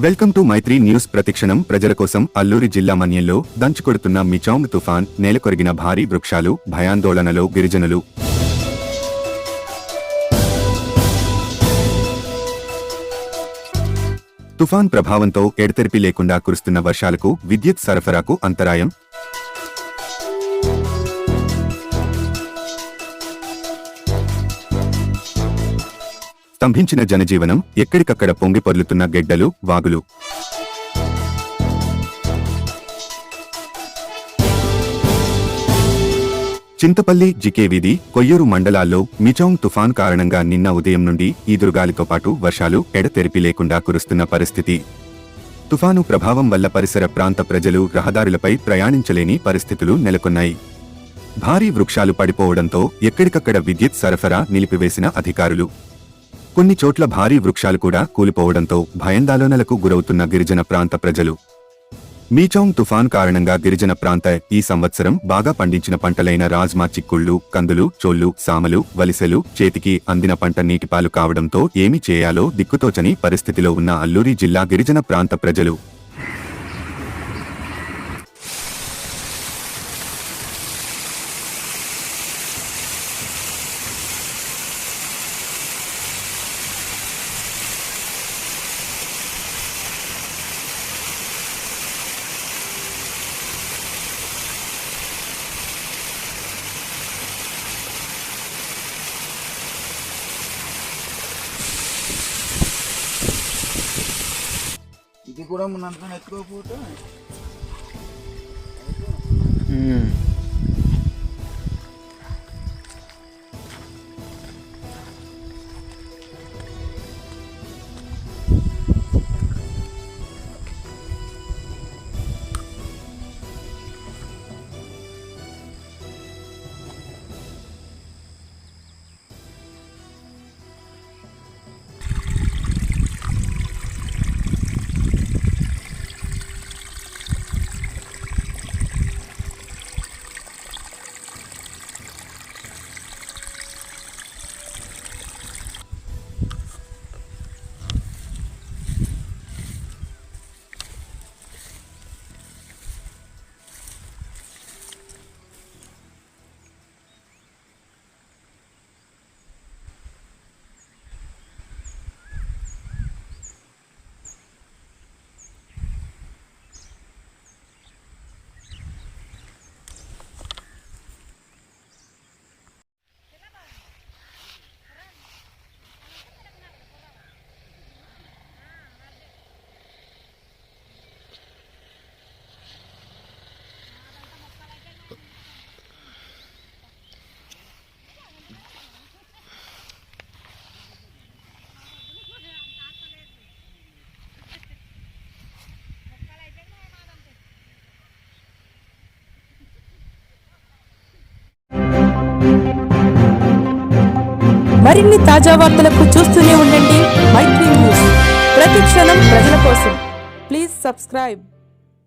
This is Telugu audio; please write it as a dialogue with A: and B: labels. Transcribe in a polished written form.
A: Welcome to Mythri news. ప్రతిక్షణం ప్రజల కోసం. అల్లూరి జిల్లా మన్యంలో దంచుకొడుతున్న మిచౌంగ్ తుఫాన్, నేలకొరిగిన భారీ వృక్షాలు, భయాందోళనలో గిరిజనులు. తుఫాన్ ప్రభావంతో ఎడతెరిపి లేకుండా కురుస్తున్న వర్షాలకు విద్యుత్ సరఫరాకు అంతరాయం. స్తంభించిన జనజీవనం. ఎక్కడికక్కడ పొంగిపొర్లుతున్న గెడ్డలు, వాగులు. చింతపల్లి, జికే వీధి, కొయ్యూరు మండలాల్లో మిచౌంగ్ తుఫాన్ కారణంగా నిన్న ఉదయం నుండి ఈదురుగాలితో పాటు వర్షాలు ఎడతెరిపి లేకుండా కురుస్తున్న పరిస్థితి. తుఫాను ప్రభావం వల్ల పరిసర ప్రాంత ప్రజలు రహదారులపై ప్రయాణించలేని పరిస్థితులు నెలకొన్నాయి. భారీ వృక్షాలు పడిపోవడంతో ఎక్కడికక్కడ విద్యుత్ సరఫరా నిలిపివేసిన అధికారులు. కొన్ని చోట్ల భారీ వృక్షాలు కూడా కూలిపోవడంతో భయాందోళనలకు గురవుతున్న గిరిజన ప్రాంత ప్రజలు. మీచౌంగ్ తుఫాన్ కారణంగా గిరిజన ప్రాంత ఈ సంవత్సరం బాగా పండించిన పంటలైన రాజ్మా, చిక్కుళ్ళు, కందులు, చోళ్లు, సామలు, వలిసెలు చేతికి అందిన పంట నీటిపాలు కావడంతో ఏమి చేయాలో దిక్కుతోచని పరిస్థితిలో ఉన్న అల్లూరి జిల్లా గిరిజన ప్రాంత ప్రజలు.
B: ఇది కూడా నన్ను ఎత్తుకోకపోతే
C: మరిన్ని తాజా వార్తలకు చూస్తూనే ఉండండి మైత్రి న్యూస్. ప్రతిక్షణం ప్రజల కోసం. Please subscribe.